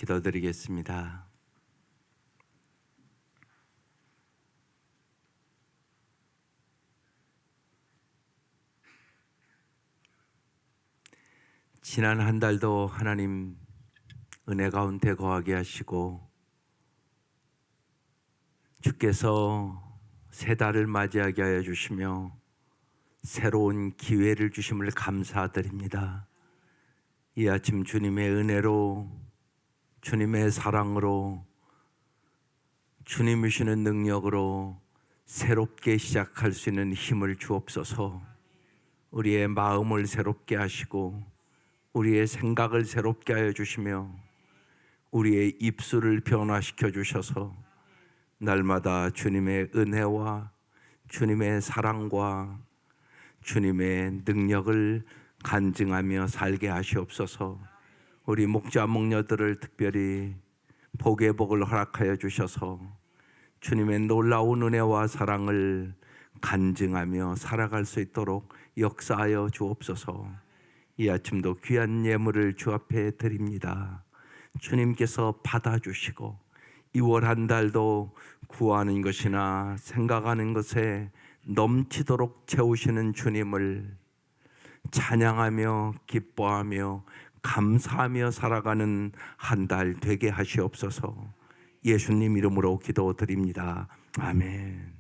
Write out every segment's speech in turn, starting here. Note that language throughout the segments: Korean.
기도드리겠습니다. 지난 한 달도 하나님 은혜 가운데 거하게 하시고 주께서 새 달을 맞이하게 하여 주시며 새로운 기회를 주심을 감사드립니다. 이 아침 주님의 은혜로, 주님의 사랑으로, 주님이 주시는 능력으로 새롭게 시작할 수 있는 힘을 주옵소서. 우리의 마음을 새롭게 하시고 우리의 생각을 새롭게 하여 주시며 우리의 입술을 변화시켜 주셔서 날마다 주님의 은혜와 주님의 사랑과 주님의 능력을 간증하며 살게 하시옵소서. 우리 목자 목녀들을 특별히 복의 복을 허락하여 주셔서 주님의 놀라운 은혜와 사랑을 간증하며 살아갈 수 있도록 역사하여 주옵소서. 이 아침도 귀한 예물을 주 앞에 드립니다. 주님께서 받아주시고 2월 한 달도 구하는 것이나 생각하는 것에 넘치도록 채우시는 주님을 찬양하며 기뻐하며 감사하며 살아가는 한 달 되게 하시옵소서. 예수님 이름으로 기도드립니다. 아멘.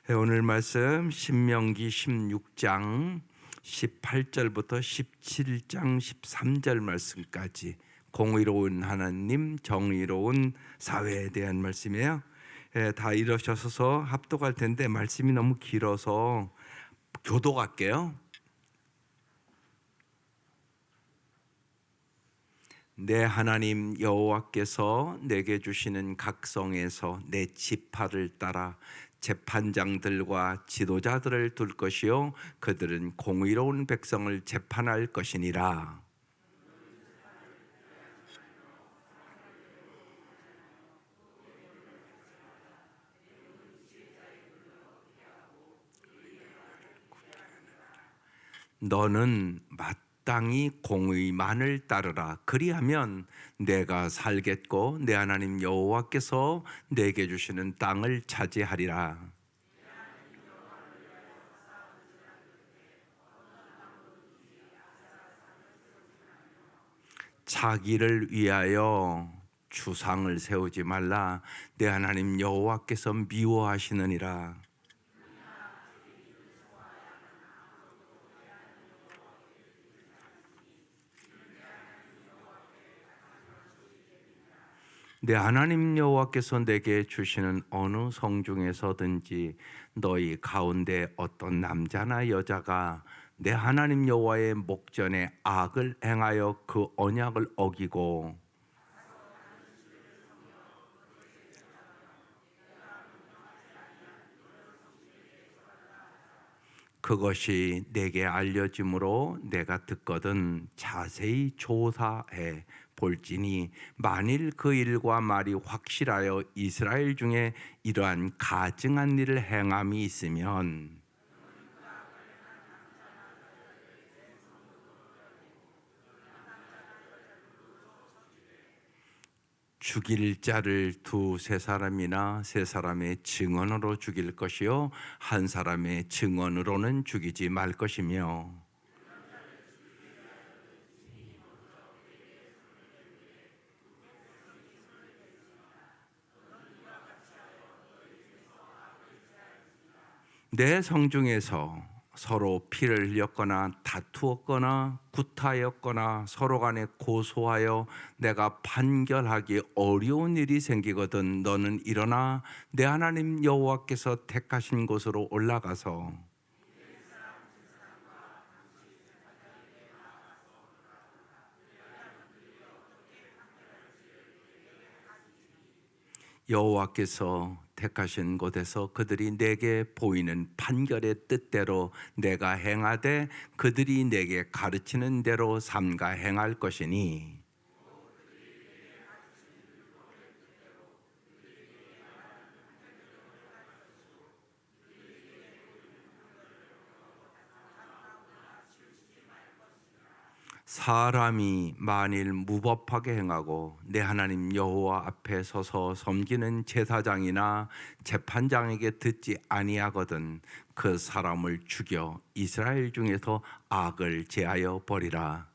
오늘 말씀 신명기 16장 18절부터 17장 13절 말씀까지 공의로운 하나님, 정의로운 사회에 대한 말씀이에요. 다 일어서셔서 합독할 텐데 말씀이 너무 길어서 교독할게요. 내 하나님 여호와께서 내게 주시는 각성에서 내 지파를 따라 재판장들과 지도자들을 둘 것이요 그들은 공의로운 백성을 재판할 것이니라. 너는 마땅히 공의만을 따르라. 그리하면 내가 살겠고 내 하나님 여호와께서 내게 주시는 땅을 차지하리라. 자기를 위하여 주상을 세우지 말라. 내 하나님 여호와께서 미워하시느니라. 내 하나님 여호와께서 내게 주시는 어느 성중에서든지 너희 가운데 어떤 남자나 여자가 내 하나님 여호와의 목전에 악을 행하여 그 언약을 어기고 그것이 내게 알려짐으로 내가 듣거든 자세히 조사해 볼지니 만일 그 일과 말이 확실하여 이스라엘 중에 이러한 가증한 일을 행함이 있으면 죽일 자를 두세 사람이나 세 사람의 증언으로 죽일 것이요 한 사람의 증언으로는 죽이지 말 것이며 내 성중에서 서로 피를 흘렸거나 다투었거나 구타하였거나 서로 간에 고소하여 내가 판결하기 어려운 일이 생기거든 너는 일어나 내 하나님 여호와께서 택하신 곳으로 올라가서 여호와께서 택하신 곳에서 그들이 내게 보이는 판결의 뜻대로 내가 행하되 그들이 내게 가르치는 대로 삼가 행할 것이니 사람이 만일 무법하게 행하고 내 하나님 여호와 앞에 서서 섬기는 제사장이나 재판장에게 듣지 아니하거든 그 사람을 죽여 이스라엘 중에서 악을 제하여 버리라.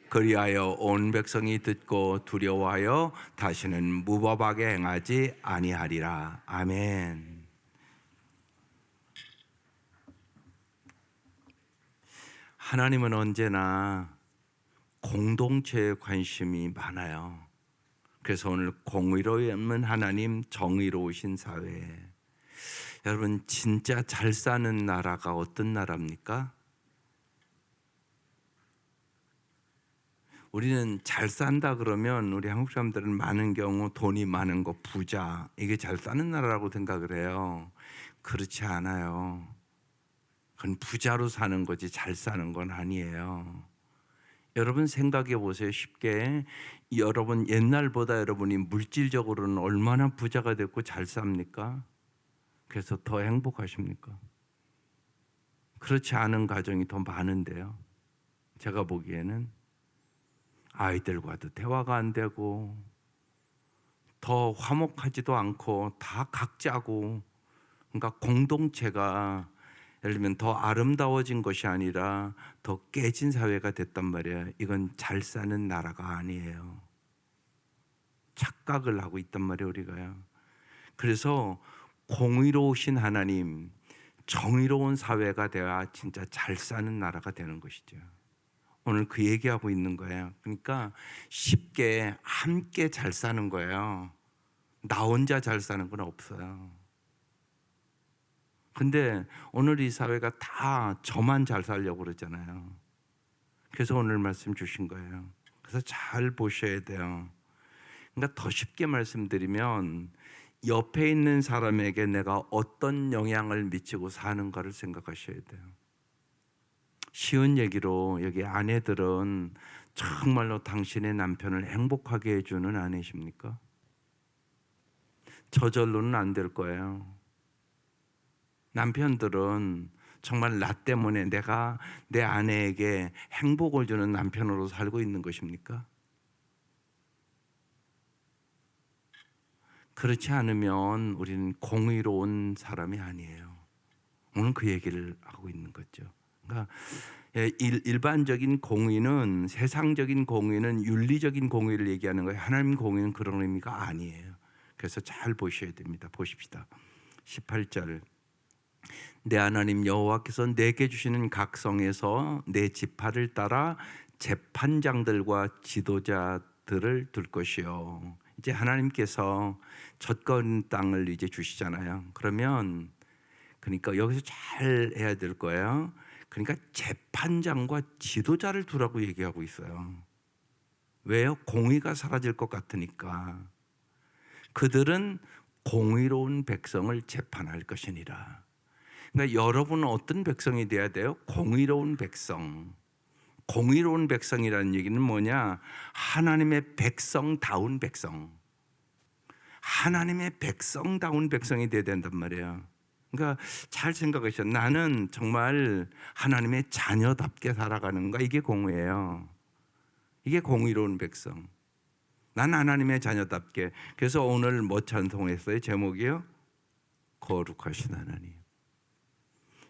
그리하여 온 백성이 듣고 두려워하여 다시는 무법하게 행하지 아니하리라. 아멘. 하나님은 언제나 공동체에 관심이 많아요. 그래서 오늘 공의로운 하나님, 정의로우신 사회. 여러분, 진짜 잘 사는 나라가 어떤 나라입니까? 우리는 잘 산다 그러면 우리 한국 사람들은 많은 경우 돈이 많은 거, 부자, 이게 잘 사는 나라라고 생각을 해요. 그렇지 않아요. 그건 부자로 사는 거지 잘 사는 건 아니에요. 여러분 생각해 보세요. 쉽게 여러분 옛날보다 여러분이 물질적으로는 얼마나 부자가 됐고 잘 삽니까? 그래서 더 행복하십니까? 그렇지 않은 가정이 더 많은데요. 제가 보기에는 아이들과도 대화가 안 되고 더 화목하지도 않고 다 각자고, 그러니까 공동체가 예를 들면 더 아름다워진 것이 아니라 더 깨진 사회가 됐단 말이에요. 이건 잘 사는 나라가 아니에요. 착각을 하고 있단 말이에요, 우리가요. 그래서 공의로우신 하나님, 정의로운 사회가 돼야 진짜 잘 사는 나라가 되는 것이죠. 오늘 그 얘기하고 있는 거예요. 그러니까 쉽게 함께 잘 사는 거예요. 나 혼자 잘 사는 건 없어요. 근데 오늘 이 사회가 다 저만 잘 살려고 그러잖아요. 그래서 오늘 말씀 주신 거예요. 그래서 잘 보셔야 돼요. 그러니까 더 쉽게 말씀드리면 옆에 있는 사람에게 내가 어떤 영향을 미치고 사는가를 생각하셔야 돼요. 쉬운 얘기로 여기 아내들은 정말로 당신의 남편을 행복하게 해주는 아내십니까? 저절로는 안 될 거예요. 남편들은 정말 나 때문에 내가 내 아내에게 행복을 주는 남편으로 살고 있는 것입니까? 그렇지 않으면 우리는 공의로운 사람이 아니에요. 오늘 그 얘기를 하고 있는 거죠. 그러니까 일반적인 공의는, 세상적인 공의는 윤리적인 공의를 얘기하는 거예요. 하나님 공의는 그런 의미가 아니에요. 그래서 잘 보셔야 됩니다. 보십시다. 18절. 내 하나님 여호와께서 내게 주시는 각 성에서 내 지파를 따라 재판장들과 지도자들을 둘 것이요. 이제 하나님께서 젖건 땅을 이제 주시잖아요. 그러니까 여기서 잘 해야 될 거예요. 그러니까 재판장과 지도자를 두라고 얘기하고 있어요. 왜요? 공의가 사라질 것 같으니까. 그들은 공의로운 백성을 재판할 것이니라. 그러니까 여러분은 어떤 백성이 돼야 돼요? 공의로운 백성. 공의로운 백성이라는 얘기는 뭐냐? 하나님의 백성다운 백성. 하나님의 백성다운 백성이 돼야 된단 말이에요. 그러니까 잘 생각하셔. 나는 정말 하나님의 자녀답게 살아가는가? 이게 공의예요. 이게 공의로운 백성. 난 하나님의 자녀답게. 그래서 오늘 뭐 찬송했어요? 제목이요? 거룩하신 하나님.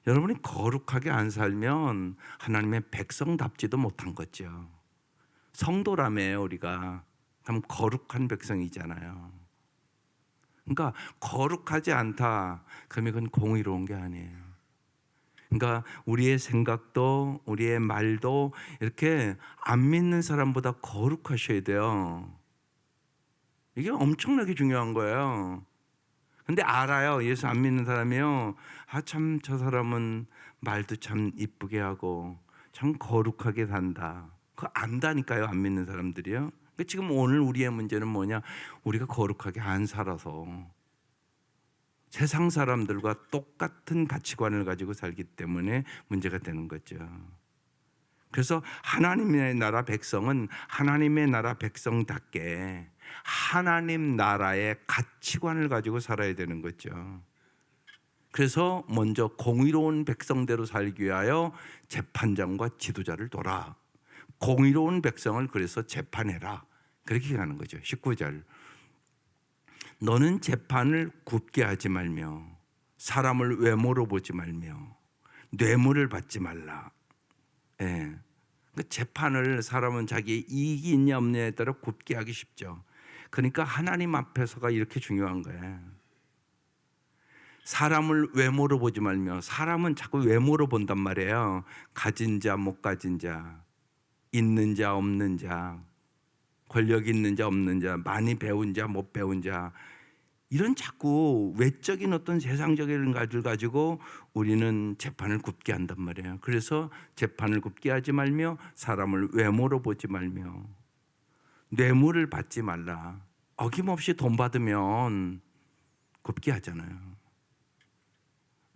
여러분이 거룩하게 안 살면 하나님의 백성답지도 못한 거죠. 성도라며 우리가. 그럼 거룩한 백성이잖아요. 그러니까 거룩하지 않다. 그러면 그건 공의로운 게 아니에요. 그러니까 우리의 생각도 우리의 말도 이렇게 안 믿는 사람보다 거룩하셔야 돼요. 이게 엄청나게 중요한 거예요. 근데 알아요. 예수 안 믿는 사람이요. 참 저 사람은 말도 참 이쁘게 하고 참 거룩하게 산다. 그거 안다니까요. 안 믿는 사람들이요. 그러니까 지금 오늘 우리의 문제는 뭐냐? 우리가 거룩하게 안 살아서 세상 사람들과 똑같은 가치관을 가지고 살기 때문에 문제가 되는 거죠. 그래서 하나님의 나라 백성은 하나님의 나라 백성답게 하나님 나라의 가치관을 가지고 살아야 되는 거죠. 그래서 먼저 공의로운 백성대로 살기 위하여 재판장과 지도자를 둬라. 공의로운 백성을 그래서 재판해라. 그렇게 가는 거죠. 19절. 너는 재판을 굽게 하지 말며 사람을 외모로 보지 말며 뇌물을 받지 말라. 예. 그 재판을 사람은 자기의 이익이 있냐 없냐에 따라 굽게 하기 쉽죠. 그러니까 하나님 앞에서가 이렇게 중요한 거예요. 사람을 외모로 보지 말며, 사람은 자꾸 외모로 본단 말이에요. 가진 자, 못 가진 자, 있는 자, 없는 자, 권력 있는 자, 없는 자, 많이 배운 자, 못 배운 자, 이런 자꾸 외적인 어떤 세상적인 것을 가지고 우리는 재판을 굽게 한단 말이에요. 그래서 재판을 굽게 하지 말며 사람을 외모로 보지 말며 뇌물을 받지 말라. 어김없이 돈 받으면 굽게 하잖아요.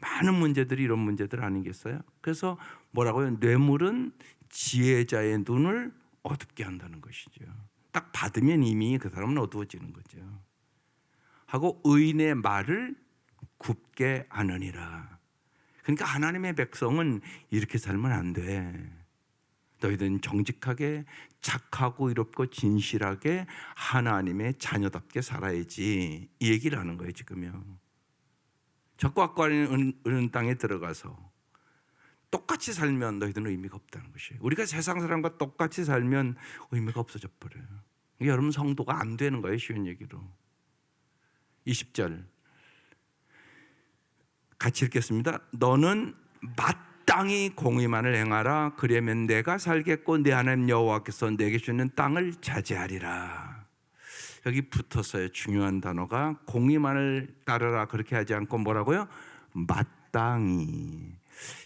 많은 문제들이 이런 문제들 아니겠어요? 그래서 뭐라고요? 뇌물은 지혜자의 눈을 어둡게 한다는 것이죠. 딱 받으면 이미 그 사람은 어두워지는 거죠. 하고 의인의 말을 굽게 하느니라. 그러니까 하나님의 백성은 이렇게 살면 안 돼. 너희들은 정직하게 착하고 의롭고 진실하게 하나님의 자녀답게 살아야지. 이 얘기를 하는 거예요 지금요. 적과 있는 땅에 들어가서 똑같이 살면 너희들은 의미가 없다는 것이에요. 우리가 세상 사람과 똑같이 살면 의미가 없어져 버려요. 여러분 성도가 안 되는 거예요. 쉬운 얘기로. 20절 같이 읽겠습니다. 너는 마땅히 공의만을 행하라. 그러면 내가 살겠고 내 하나님 여호와께서 내게 주는 땅을 차지하리라. 여기 붙었어요. 중요한 단어가 공의만을 따르라. 그렇게 하지 않고 뭐라고요? 마땅히.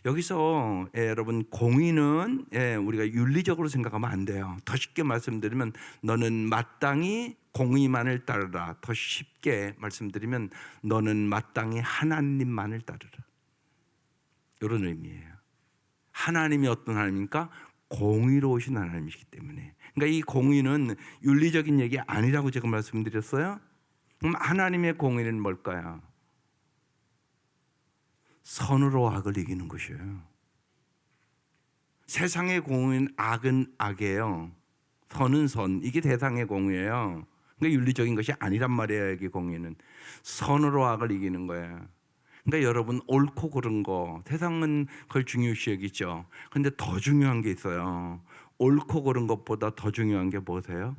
여기서 여러분 공의는 우리가 윤리적으로 생각하면 안 돼요. 더 쉽게 말씀드리면 너는 마땅히 공의만을 따르라. 더 쉽게 말씀드리면 너는 마땅히 하나님만을 따르라. 이런 의미예요. 하나님이 어떤 하나님입니까? 공의로우신 하나님이시기 때문에. 그러니까 이 공의는 윤리적인 얘기 아니라고 제가 말씀드렸어요. 그럼 하나님의 공의는 뭘까요? 선으로 악을 이기는 것이에요. 세상의 공의는 악은 악이에요. 선은 선. 이게 대상의 공의예요. 그러니까 윤리적인 것이 아니란 말이에요. 여기 공의는 선으로 악을 이기는 거예요. 그러니까 여러분 옳고 그른 거 세상은 그걸 중요시 여기죠. 그런데 더 중요한 게 있어요. 옳고 그른 것보다 더 중요한 게 뭐세요?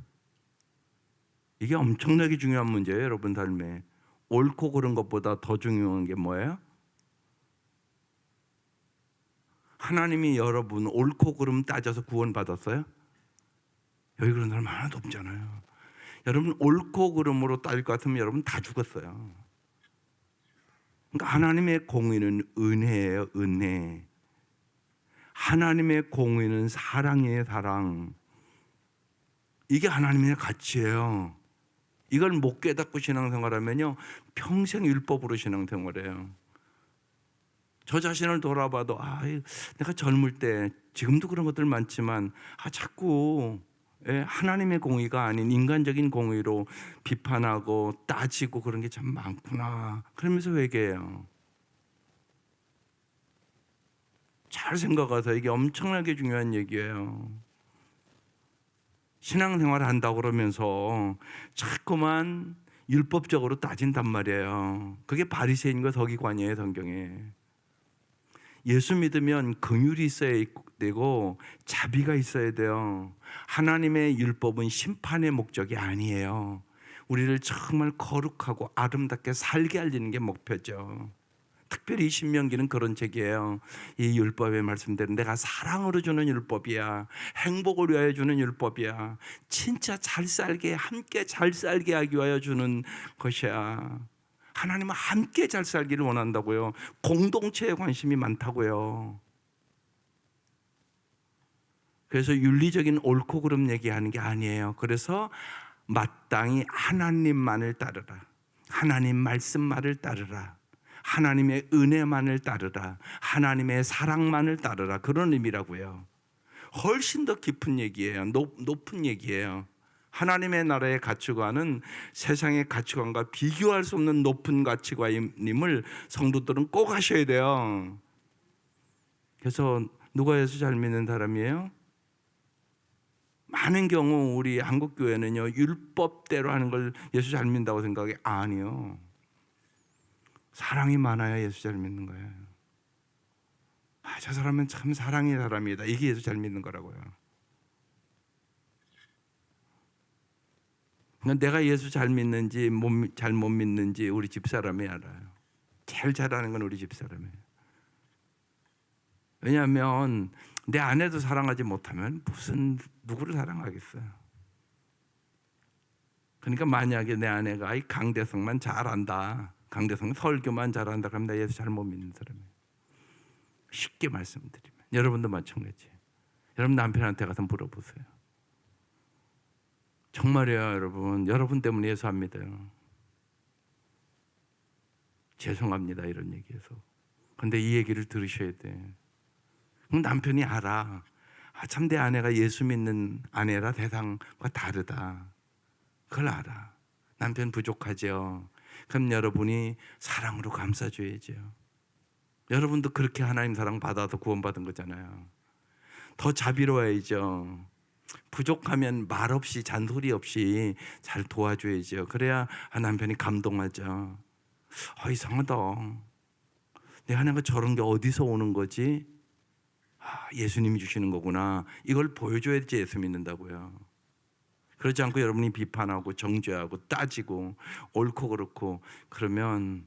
이게 엄청나게 중요한 문제예요. 여러분 삶에 옳고 그른 것보다 더 중요한 게 뭐예요? 하나님이 여러분 옳고 그름 따져서 구원받았어요? 여기 그런 사람 하나도 없잖아요. 여러분 옳고 그름으로 따질 것 같으면 여러분 다 죽었어요. 그러니까 하나님의 공의는 은혜예요. 은혜. 하나님의 공의는 사랑이에요. 사랑. 이게 하나님의 가치예요. 이걸 못 깨닫고 신앙생활하면요 평생 율법으로 신앙생활해요. 저 자신을 돌아봐도 내가 젊을 때 지금도 그런 것들 많지만 자꾸 하나님의 공의가 아닌 인간적인 공의로 비판하고 따지고 그런 게 참 많구나. 그러면서 회개해요. 잘 생각하세요. 이게 엄청나게 중요한 얘기예요. 신앙생활을 한다고 그러면서 자꾸만 율법적으로 따진단 말이에요. 그게 바리새인과 서기관이에요. 성경에. 예수 믿으면 긍휼이 있어야 되고 자비가 있어야 돼요. 하나님의 율법은 심판의 목적이 아니에요. 우리를 정말 거룩하고 아름답게 살게 하려는 게 목표죠. 특별히 신명기는 그런 책이에요. 이 율법의 말씀대로 내가 사랑으로 주는 율법이야. 행복을 위하여 주는 율법이야. 진짜 잘 살게 함께 잘 살게 하기 위하여 주는 것이야. 하나님은 함께 잘 살기를 원한다고요. 공동체에 관심이 많다고요. 그래서 윤리적인 옳고 그름 얘기하는 게 아니에요. 그래서 마땅히 하나님만을 따르라. 하나님 말씀만을 따르라. 하나님의 은혜만을 따르라. 하나님의 사랑만을 따르라. 그런 의미라고요. 훨씬 더 깊은 얘기예요. 높은 얘기예요. 하나님의 나라의 가치관은 세상의 가치관과 비교할 수 없는 높은 가치관임을 성도들은 꼭 하셔야 돼요. 그래서 누가 예수 잘 믿는 사람이에요? 많은 경우 우리 한국 교회는요, 율법대로 하는 걸 예수 잘 믿는다고 생각해. 아니요. 사랑이 많아야 예수 잘 믿는 거예요. 저 사람은 참 사랑의 사람이다. 이게 예수 잘 믿는 거라고요. 내가 예수 잘 믿는지 잘 못 믿는지 우리 집사람이 알아요. 제일 잘하는 건 우리 집사람이에요. 왜냐하면 내 아내도 사랑하지 못하면 무슨 누구를 사랑하겠어요. 그러니까 만약에 내 아내가 이 강대성만 잘한다, 강대성 설교만 잘한다, 그럼 나 예수 잘 못 믿는 사람이에요. 쉽게 말씀드리면 여러분도 마찬가지예요. 여러분 남편한테 가서 물어보세요. 정말이에요, 여러분. 여러분 때문에 예수 안 믿어요. 죄송합니다, 이런 얘기해서. 근데 이 얘기를 들으셔야 돼. 그럼 남편이 알아. 참 내 아내가 예수 믿는 아내라 세상과 다르다. 그걸 알아. 남편 부족하죠. 그럼 여러분이 사랑으로 감싸줘야죠. 여러분도 그렇게 하나님 사랑 받아서 구원받은 거잖아요. 더 자비로워야죠. 부족하면 말 없이 잔소리 없이 잘 도와줘야죠. 그래야 남편이 감동하죠. 이상하다. 내 아내가 저런 게 어디서 오는 거지? 예수님이 주시는 거구나. 이걸 보여줘야지 예수 믿는다고요. 그렇지 않고 여러분이 비판하고 정죄하고 따지고 옳고 그렇고 그러면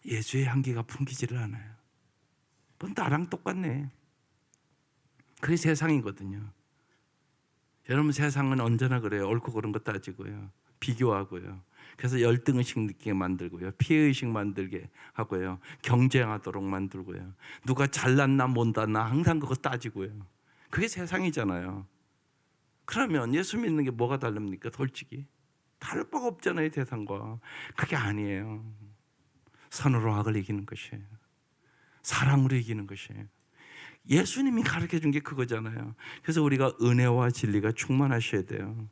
예수의 향기가 풍기지를 않아요. 넌 나랑 똑같네. 그게 세상이거든요. 여러분 세상은 언제나 그래요. 옳고 그런 거 따지고요. 비교하고요. 그래서 열등의식 느끼게 만들고요. 피해의식 만들게 하고요. 경쟁하도록 만들고요. 누가 잘났나 못났나 항상 그거 따지고요. 그게 세상이잖아요. 그러면 예수 믿는 게 뭐가 다릅니까? 솔직히 다를 바가 없잖아요. 세상과. 그게 아니에요. 선으로 악을 이기는 것이에요. 사랑으로 이기는 것이에요. 예수님이 가르쳐 준 게 그거잖아요. 그래서 우리가 은혜와 진리가 충만하셔야 돼요.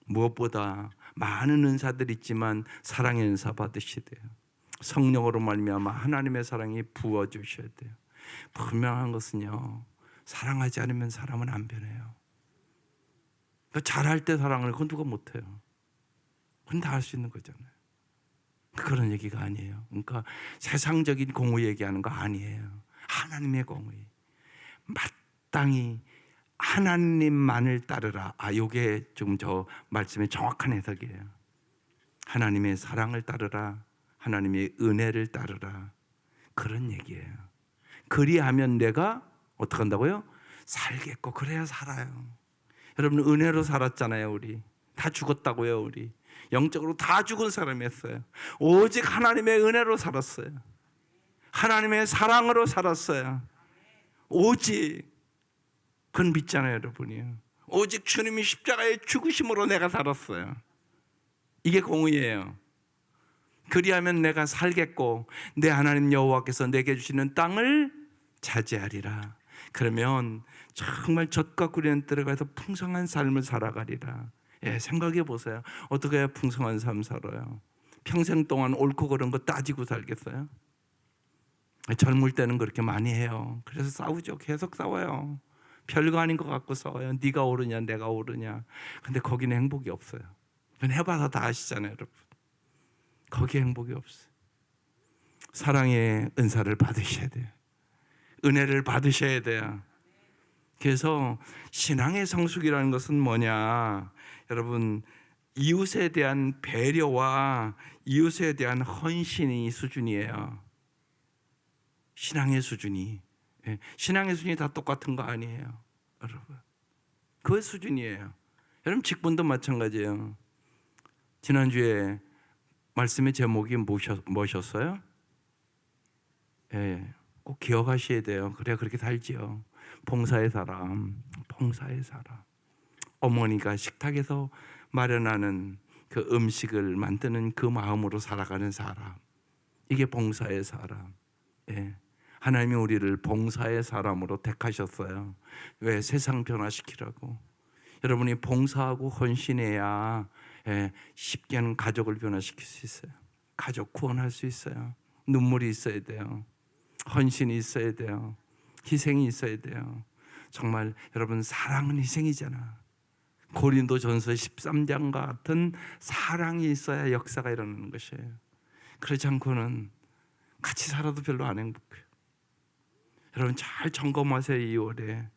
무엇보다 많은 은사들 있지만 사랑의 은사 받으셔야 돼요. 성령으로 말미암아 하나님의 사랑이 부어주셔야 돼요. 분명한 것은요, 사랑하지 않으면 사람은 안 변해요. 그러니까 잘할 때 사랑을 그건 누가 못해요. 그건 다 할 수 있는 거잖아요. 그런 얘기가 아니에요. 그러니까 세상적인 공의 얘기하는 거 아니에요. 하나님의 공의. 마땅히 하나님만을 따르라. 요게 좀 저 말씀의 정확한 해석이에요. 하나님의 사랑을 따르라. 하나님의 은혜를 따르라. 그런 얘기예요. 그리하면 내가 어떻게 한다고요? 살겠고 그래야 살아요. 여러분 은혜로 살았잖아요. 우리 다 죽었다고요. 우리 영적으로 다 죽은 사람이었어요. 오직 하나님의 은혜로 살았어요. 하나님의 사랑으로 살았어요. 오직 그건 믿잖아요. 여러분이요. 오직 주님이 십자가의 죽으심으로 내가 살았어요. 이게 공의예요. 그리하면 내가 살겠고 내 하나님 여호와께서 내게 주시는 땅을 차지하리라. 그러면 정말 젖과 꿀이 들어가서 풍성한 삶을 살아가리라. 생각해 보세요. 어떻게 해야 풍성한 삶 살아요? 평생 동안 옳고 그른 거 따지고 살겠어요? 젊을 때는 그렇게 많이 해요. 그래서 싸우죠. 계속 싸워요. 별거 아닌 것 같고 싸워요. 네가 옳으냐 내가 옳으냐. 근데 거기는 행복이 없어요. 그건 해봐서 다 아시잖아요. 여러분. 거기에 행복이 없어요. 사랑의 은사를 받으셔야 돼요. 은혜를 받으셔야 돼요. 그래서 신앙의 성숙이라는 것은 뭐냐? 여러분, 이웃에 대한 배려와 이웃에 대한 헌신이 수준이에요. 신앙의 수준이. 신앙의 수준이 다 똑같은 거 아니에요. 여러분, 그 수준이에요. 여러분 직분도 마찬가지예요. 지난주에 말씀의 제목이 뭐셨어요? 꼭 기억하셔야 돼요. 그래야 그렇게 살지요. 봉사의 사람, 봉사의 사람. 어머니가 식탁에서 마련하는 그 음식을 만드는 그 마음으로 살아가는 사람. 이게 봉사의 사람. 하나님이 우리를 봉사의 사람으로 택하셨어요. 왜? 세상 변화시키라고. 여러분이 봉사하고 헌신해야 쉽게는 가족을 변화시킬 수 있어요. 가족 구원할 수 있어요. 눈물이 있어야 돼요. 헌신이 있어야 돼요. 희생이 있어야 돼요. 정말 여러분 사랑은 희생이잖아. 고린도전서 13장 같은 사랑이 있어야 역사가 일어나는 것이에요. 그렇지 않고는 같이 살아도 별로 안 행복해요. 여러분 잘 점검하세요. 2월에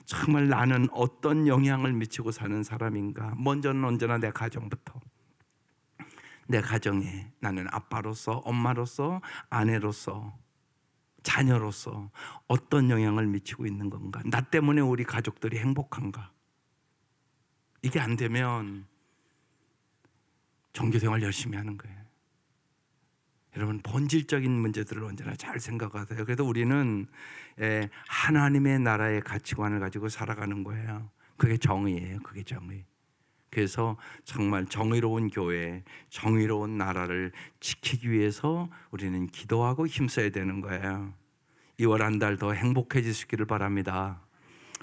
정말 나는 어떤 영향을 미치고 사는 사람인가. 먼저는 언제나 내 가정부터. 내 가정에 나는 아빠로서, 엄마로서, 아내로서, 자녀로서 어떤 영향을 미치고 있는 건가. 나 때문에 우리 가족들이 행복한가. 이게 안 되면 종교생활 열심히 하는 거예요. 여러분 본질적인 문제들을 언제나 잘 생각하세요. 그래서 우리는 하나님의 나라의 가치관을 가지고 살아가는 거예요. 그게 정의예요. 그게 정의. 그래서 정말 정의로운 교회, 정의로운 나라를 지키기 위해서 우리는 기도하고 힘써야 되는 거예요. 2월 한 달 더 행복해지시기를 바랍니다.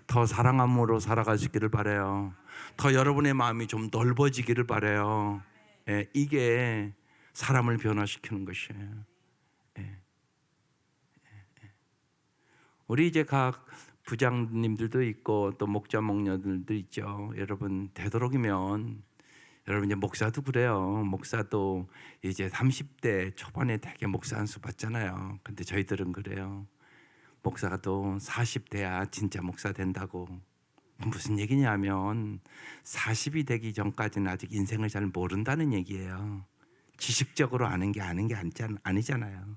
더 사랑함으로 살아가시기를 바라요. 더 여러분의 마음이 좀 넓어지기를 바라요. 이게 사람을 변화시키는 것이에요. 우리 이제 각 부장님들도 있고 또 목자 목녀들도 있죠. 여러분 되도록이면 여러분 이제 목사도 그래요. 목사도 이제 30대 초반에 되게 목사 안수 받잖아요. 근데 저희들은 그래요. 목사가 또 40대야 진짜 목사 된다고. 무슨 얘기냐면 40이 되기 전까지는 아직 인생을 잘 모른다는 얘기예요. 지식적으로 아는 게 아니잖아요.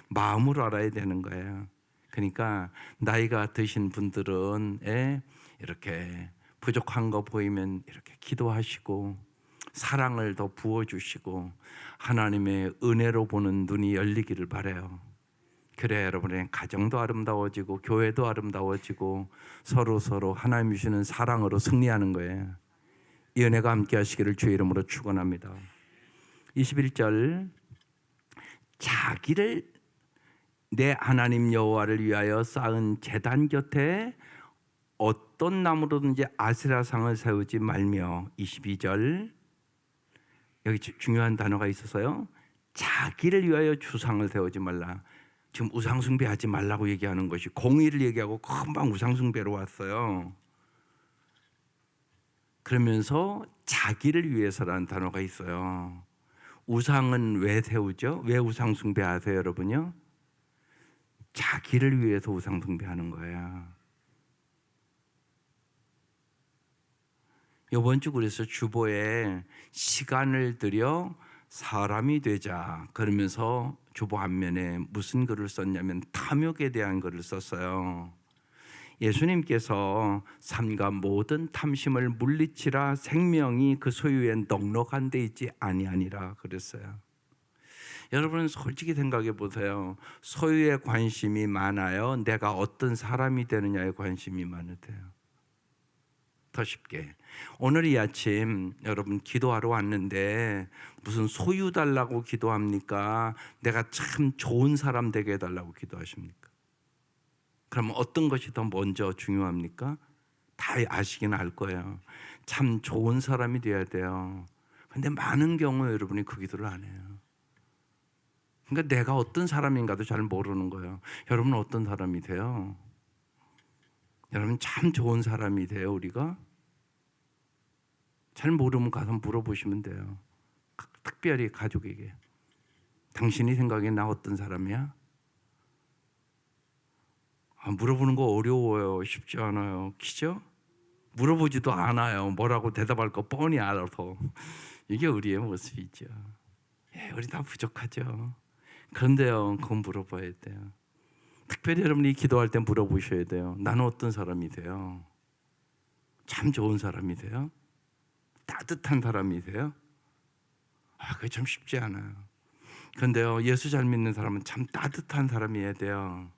마음으로 알아야 되는 거예요. 그러니까 나이가 드신 분들은 이렇게 부족한 거 보이면 이렇게 기도하시고 사랑을 더 부어주시고 하나님의 은혜로 보는 눈이 열리기를 바라요. 그래야 여러분의 가정도 아름다워지고 교회도 아름다워지고 서로 하나님 주시는 사랑으로 승리하는 거예요. 이 은혜가 함께 하시기를 주의 이름으로 축원합니다. 21절 자기를 내 하나님 여호와를 위하여 쌓은 제단 곁에 어떤 나무로든지 아세라상을 세우지 말며 22절 여기 중요한 단어가 있어서요. 자기를 위하여 주상을 세우지 말라. 지금 우상숭배하지 말라고 얘기하는 것이 공의를 얘기하고 금방 우상숭배로 왔어요. 그러면서 자기를 위해서라는 단어가 있어요. 우상은 왜 세우죠? 왜 우상숭배하세요 여러분요? 자기를 위해서 우상숭배하는 거예요. 이번 주 그래서 주보에 시간을 들여 사람이 되자 그러면서 주보 앞면에 무슨 글을 썼냐면 탐욕에 대한 글을 썼어요. 예수님께서 삼가 모든 탐심을 물리치라 생명이 그 소유에 넉넉한 데 있지 아니하니라 그랬어요. 여러분 솔직히 생각해 보세요. 소유에 관심이 많아요? 내가 어떤 사람이 되느냐에 관심이 많으세요? 더 쉽게 오늘 이 아침 여러분 기도하러 왔는데 무슨 소유 달라고 기도합니까? 내가 참 좋은 사람 되게 해달라고 기도하십니까? 그럼 어떤 것이 더 먼저 중요합니까? 다 아시긴 알 거예요. 참 좋은 사람이 돼야 돼요. 근데 많은 경우 여러분이 그 기도를 안 해요. 그러니까 내가 어떤 사람인가도 잘 모르는 거예요. 여러분은 어떤 사람이 돼요? 여러분 참 좋은 사람이 돼요. 우리가 잘 모르면 가서 물어보시면 돼요. 특별히 가족에게 당신이 생각에 나 어떤 사람이야? 물어보는 거 어려워요. 쉽지 않아요. 그죠? 물어보지도 않아요. 뭐라고 대답할 거 뻔히 알아서. 이게 우리의 모습이죠. 우리 다 부족하죠. 그런데요, 그건 물어봐야 돼요. 특별히 여러분이 기도할 때 물어보셔야 돼요. 나는 어떤 사람이 돼요? 참 좋은 사람이 돼요? 따뜻한 사람이 돼요? 그게 참 쉽지 않아요. 그런데요, 예수 잘 믿는 사람은 참 따뜻한 사람이어야 돼요.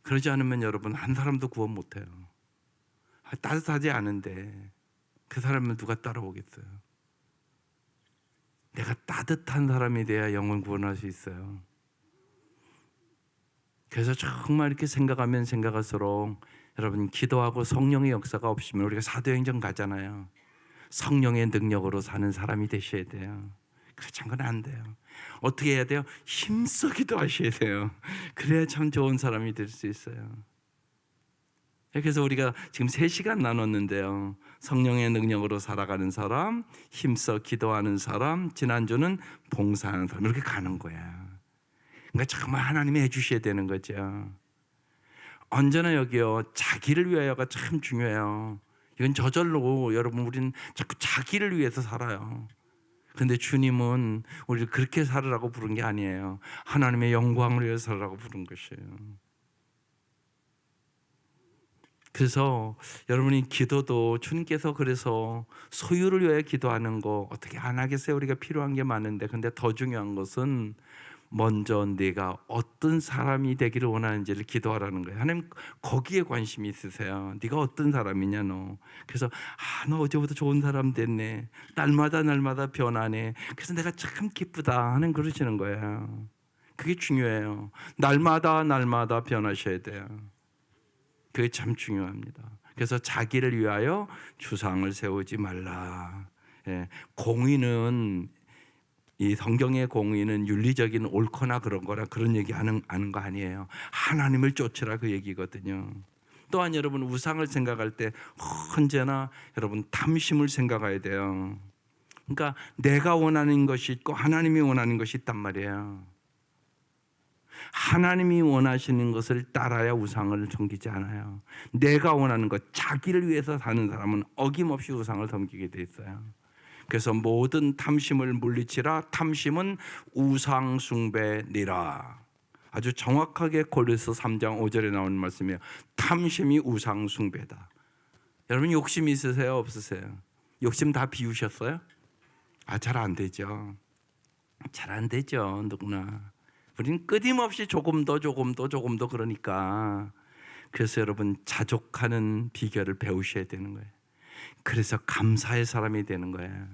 그러지 않으면 여러분 한 사람도 구원 못해요. 따뜻하지 않은데 그 사람을 누가 따라오겠어요? 내가 따뜻한 사람이 돼야 영혼 구원할 수 있어요. 그래서 정말 이렇게 생각하면 생각할수록 여러분 기도하고 성령의 역사가 없으면 우리가 사도행전 가잖아요. 성령의 능력으로 사는 사람이 되셔야 돼요. 그렇지 않고는 안 돼요. 어떻게 해야 돼요? 힘써 기도하셔야 돼요. 그래야 참 좋은 사람이 될 수 있어요. 그래서 우리가 지금 3시간 나눴는데요. 성령의 능력으로 살아가는 사람, 힘써 기도하는 사람, 지난주는 봉사하는 사람, 이렇게 가는 거야. 그러니까 정말 하나님이 해주셔야 되는 거죠. 언제나 여기요, 자기를 위하여가 참 중요해요. 이건 저절로 여러분, 우리는 자꾸 자기를 위해서 살아요. 근데 주님은 우리를 그렇게 살으라고 부른 게 아니에요. 하나님의 영광을 위해서 살으라고 부른 것이에요. 그래서 여러분이 기도도 주님께서 그래서 소유를 위해 기도하는 거 어떻게 안 하겠어요? 우리가 필요한 게 많은데. 근데 더 중요한 것은 먼저 네가 어떤 사람이 되기를 원하는지를 기도하라는 거예요. 하나님 거기에 관심이 있으세요. 네가 어떤 사람이냐 너. 그래서 너 어제보다 좋은 사람 됐네. 날마다 변하네. 그래서 내가 참 기쁘다 하는 그러시는 거예요. 그게 중요해요. 날마다 변하셔야 돼요. 그게 참 중요합니다. 그래서 자기를 위하여 주상을 세우지 말라. 예, 공의는 이 성경의 공의는 윤리적인 옳거나 그런 거라 그런 얘기 하는 거 아니에요. 하나님을 쫓으라 그 얘기거든요. 또한 여러분 우상을 생각할 때 언제나 여러분 탐심을 생각해야 돼요. 그러니까 내가 원하는 것이 있고 하나님이 원하는 것이 있단 말이에요. 하나님이 원하시는 것을 따라야 우상을 섬기지 않아요. 내가 원하는 것, 자기를 위해서 사는 사람은 어김없이 우상을 섬기게 돼 있어요. 그래서 모든 탐심을 물리치라. 탐심은 우상 숭배니라. 아주 정확하게 골로새 3장 5절에 나오는 말씀이에요. 탐심이 우상 숭배다. 여러분 욕심 있으세요? 없으세요? 욕심 다 비우셨어요? 잘 안 되죠. 잘 안 되죠. 누구나. 우리는 끊임없이 조금 더 그러니까. 그래서 여러분 자족하는 비결을 배우셔야 되는 거예요. 그래서 감사의 사람이 되는 거예요.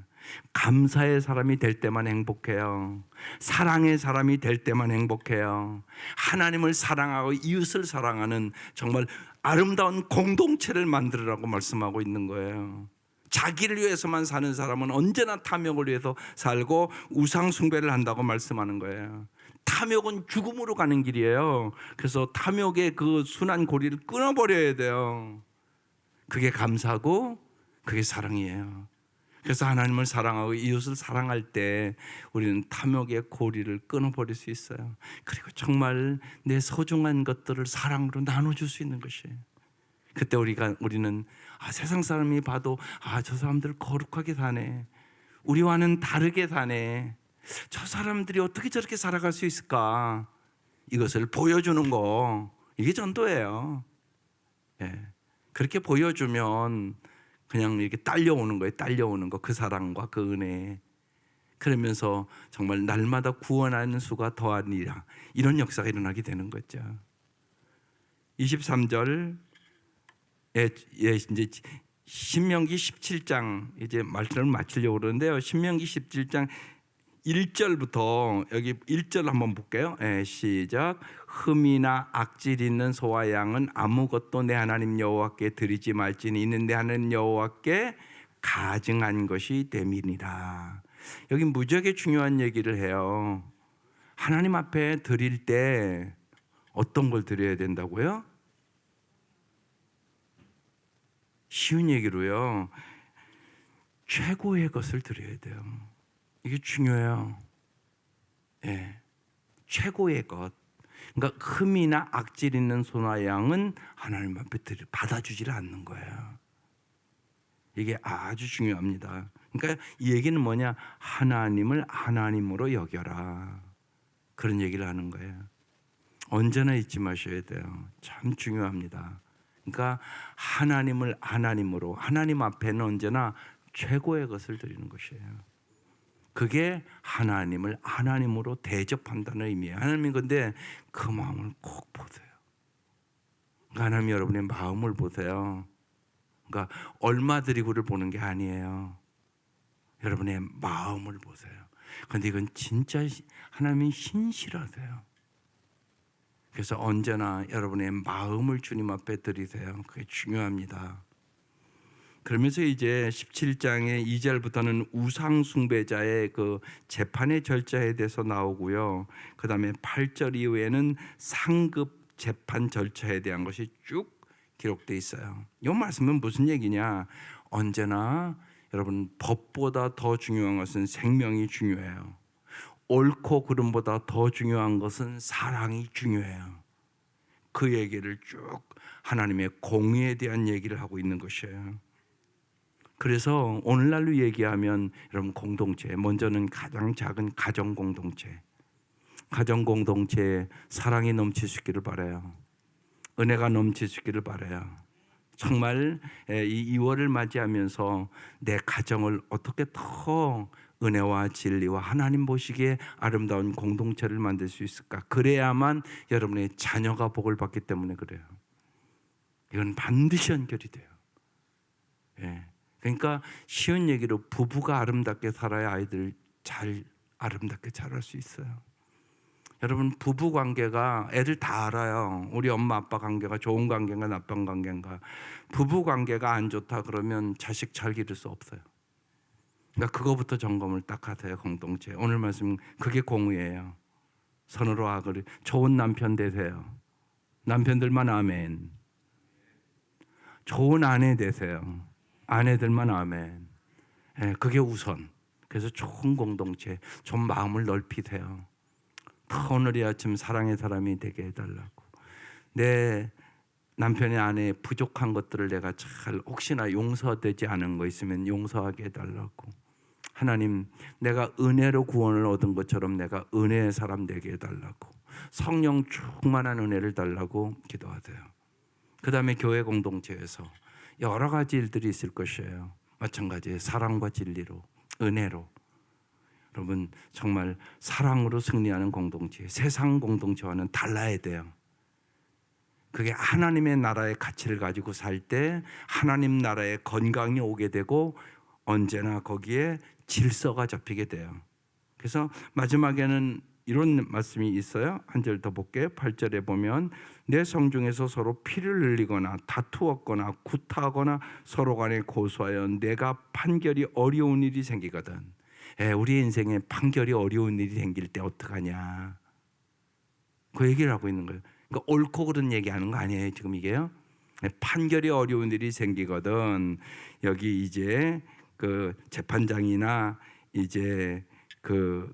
감사의 사람이 될 때만 행복해요. 사랑의 사람이 될 때만 행복해요. 하나님을 사랑하고 이웃을 사랑하는 정말 아름다운 공동체를 만들으라고 말씀하고 있는 거예요. 자기를 위해서만 사는 사람은 언제나 탐욕을 위해서 살고 우상 숭배를 한다고 말씀하는 거예요. 탐욕은 죽음으로 가는 길이에요. 그래서 탐욕의 그 순환 고리를 끊어버려야 돼요. 그게 감사고 그게 사랑이에요. 그래서 하나님을 사랑하고 이웃을 사랑할 때 우리는 탐욕의 고리를 끊어버릴 수 있어요. 그리고 정말 내 소중한 것들을 사랑으로 나눠줄 수 있는 것이에요. 그때 우리는 세상 사람이 봐도 저 사람들 거룩하게 사네. 우리와는 다르게 사네. 저 사람들이 어떻게 저렇게 살아갈 수 있을까? 이것을 보여주는 거, 이게 전도예요. 예. 그렇게 보여주면 그냥 이렇게 딸려오는 거예요. 딸려오는 거, 그 사랑과 그 은혜. 그러면서 정말 날마다 구원하는 수가 더하니라. 이런 역사가 일어나게 되는 거죠. 23절 이제 신명기 17장 이제 말씀을 마치려고 그러는데요. 신명기 17장 1절부터 여기 1절 한번 볼게요. 시작. 흠이나 악질 있는 소와 양은 아무것도 내 하나님 여호와께 드리지 말지니 이는 내 하나님 여호와께 가증한 것이 됨이니라. 여기 무지하게 중요한 얘기를 해요. 하나님 앞에 드릴 때 어떤 걸 드려야 된다고요? 쉬운 얘기로요. 최고의 것을 드려야 돼요. 이게 중요해요. 예, 최고의 것. 그러니까 흠이나 악질 있는 소나 양은 하나님 앞에 받아주지를 않는 거예요. 이게 아주 중요합니다. 그러니까 이 얘기는 뭐냐? 하나님을 하나님으로 여겨라. 그런 얘기를 하는 거예요. 언제나 잊지 마셔야 돼요. 참 중요합니다. 그러니까 하나님을 하나님으로, 하나님 앞에는 언제나 최고의 것을 드리는 것이에요. 그게 하나님을 하나님으로 대접한다는 의미예요. 하나님이 근데 그 마음을 꼭 보세요. 하나님 여러분의 마음을 보세요. 그러니까 얼마 드리고를 보는 게 아니에요. 여러분의 마음을 보세요. 그런데 이건 진짜 하나님이 신실하세요. 그래서 언제나 여러분의 마음을 주님 앞에 드리세요. 그게 중요합니다. 그러면서 이제 17장의 2절부터는 우상 숭배자의 그 재판의 절차에 대해서 나오고요. 그다음에 8절 이후에는 상급 재판 절차에 대한 것이 쭉 기록돼 있어요. 이 말씀은 무슨 얘기냐? 언제나 여러분, 법보다 더 중요한 것은 생명이 중요해요. 옳고 그름보다 더 중요한 것은 사랑이 중요해요. 그 얘기를 쭉 하나님의 공의에 대한 얘기를 하고 있는 것이에요. 그래서 오늘날로 얘기하면 여러분, 공동체, 먼저는 가장 작은 가정 공동체, 가정 공동체에 사랑이 넘칠 수 있기를 바라요. 은혜가 넘칠 수 있기를 바라요. 정말 이 2월을 맞이하면서 내 가정을 어떻게 더 은혜와 진리와 하나님 보시기에 아름다운 공동체를 만들 수 있을까? 그래야만 여러분의 자녀가 복을 받기 때문에 그래요. 이건 반드시 연결이 돼요. 예. 그러니까 쉬운 얘기로 부부가 아름답게 살아야 아이들 잘 아름답게 자랄 수 있어요. 여러분, 부부 관계가 애들 다 알아요. 우리 엄마 아빠 관계가 좋은 관계인가 나쁜 관계인가. 부부 관계가 안 좋다 그러면 자식 잘 기를 수 없어요. 그러니까 그거부터 점검을 딱 하세요. 공동체. 오늘 말씀 그게 공의예요. 선으로 악을. 좋은 남편 되세요. 남편들만 아멘. 좋은 아내 되세요. 아내들만 아멘. 그게 우선. 그래서 좋은 공동체, 좀 마음을 넓히세요. 오늘 이 아침 사랑의 사람이 되게 해달라고. 내 남편의 아내의 부족한 것들을 내가 잘 혹시나 용서되지 않은 거 있으면 용서하게 해달라고. 하나님, 내가 은혜로 구원을 얻은 것처럼 내가 은혜의 사람 되게 해달라고. 성령 충만한 은혜를 달라고 기도하세요. 그 다음에 교회 공동체에서 여러 가지 일들이 있을 것이에요. 마찬가지에 사랑과 진리로, 은혜로. 여러분, 정말 사랑으로 승리하는 공동체, 세상 공동체와는 달라야 돼요. 그게 하나님의 나라의 가치를 가지고 살 때 하나님 나라의 건강이 오게 되고 언제나 거기에 질서가 잡히게 돼요. 그래서 마지막에는 이런 말씀이 있어요. 한 절 더 볼게요. 8절에 보면 내 성중에서 서로 피를 흘리거나 다투었거나 구타하거나 서로 간에 고소하여 내가 판결이 어려운 일이 생기거든. 우리 인생에 판결이 어려운 일이 생길 때 어떡하냐, 그 얘기를 하고 있는 거예요. 그러니까 옳고 그른 얘기하는 거 아니에요 지금 이게요. 판결이 어려운 일이 생기거든. 여기 이제 그 재판장이나 이제 그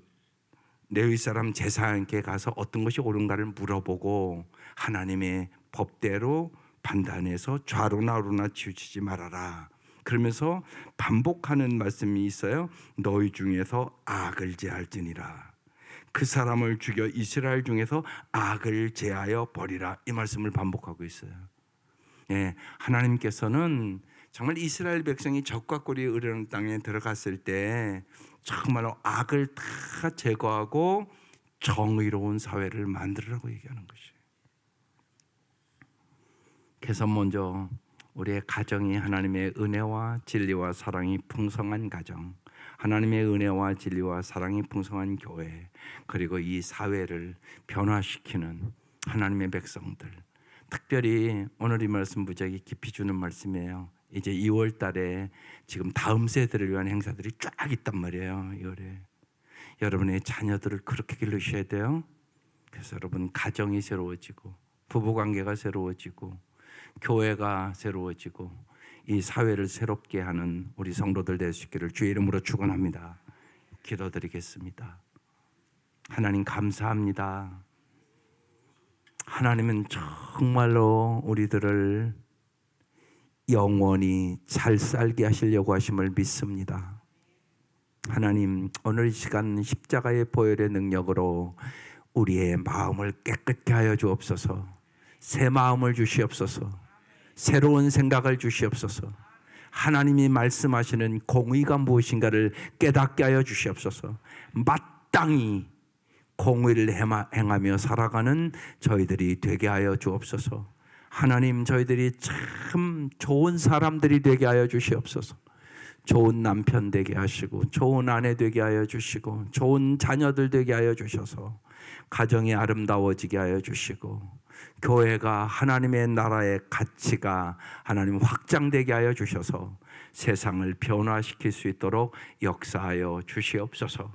레위 사람 제사장께 가서 어떤 것이 옳은가를 물어보고 하나님의 법대로 판단해서 좌로나 우로나 치우치지 말아라. 그러면서 반복하는 말씀이 있어요. 너희 중에서 악을 제할지니라. 그 사람을 죽여 이스라엘 중에서 악을 제하여 버리라. 이 말씀을 반복하고 있어요. 하나님께서는 정말 이스라엘 백성이 적과 꿀이 흐르는 땅에 들어갔을 때 정말로 악을 다 제거하고 정의로운 사회를 만들으라고 얘기하는 것이에요. 그래서 먼저 우리의 가정이 하나님의 은혜와 진리와 사랑이 풍성한 가정, 하나님의 은혜와 진리와 사랑이 풍성한 교회, 그리고 이 사회를 변화시키는 하나님의 백성들. 특별히 오늘 이 말씀 무지하게 깊이 주는 말씀이에요. 이제 2월 달에 지금 다음 세대를 위한 행사들이 쫙 있단 말이에요. 2월에 여러분의 자녀들을 그렇게 기르셔야 돼요. 그래서 여러분 가정이 새로워지고 부부관계가 새로워지고 교회가 새로워지고 이 사회를 새롭게 하는 우리 성도들 될 수 있기를 주의 이름으로 축원합니다. 기도드리겠습니다. 하나님 감사합니다. 하나님은 정말로 우리들을 영원히 잘 살게 하시려고 하심을 믿습니다. 하나님, 오늘 이 시간 십자가의 보혈의 능력으로 우리의 마음을 깨끗게 하여 주옵소서. 새 마음을 주시옵소서. 새로운 생각을 주시옵소서. 하나님이 말씀하시는 공의가 무엇인가를 깨닫게 하여 주시옵소서. 마땅히 공의를 행하며 살아가는 저희들이 되게 하여 주옵소서. 하나님, 저희들이 참 좋은 사람들이 되게 하여 주시옵소서. 좋은 남편 되게 하시고 좋은 아내 되게 하여 주시고 좋은 자녀들 되게 하여 주셔서 가정이 아름다워지게 하여 주시고 교회가 하나님의 나라의 가치가 하나님 확장되게 하여 주셔서 세상을 변화시킬 수 있도록 역사하여 주시옵소서.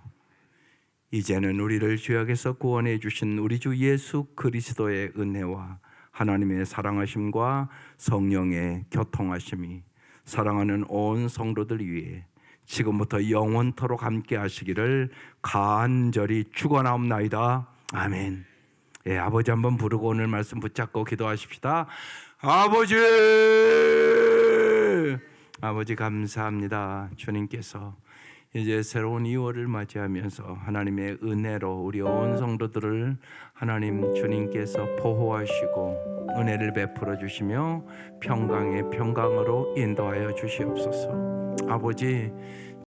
이제는 우리를 죄악에서 구원해 주신 우리 주 예수 그리스도의 은혜와 하나님의 사랑하심과 성령의 교통하심이 사랑하는 온 성도들 위해 지금부터 영원토록 함께 하시기를 간절히 축원하옵나이다. 아멘. 예, 아버지 한번 부르고 오늘 말씀 붙잡고 기도하십시다. 아버지, 아버지 감사합니다. 주님께서 이제 새로운 2월을 맞이하면서 하나님의 은혜로 우리 온 성도들을 하나님 주님께서 보호하시고 은혜를 베풀어 주시며 평강의 평강으로 인도하여 주시옵소서. 아버지,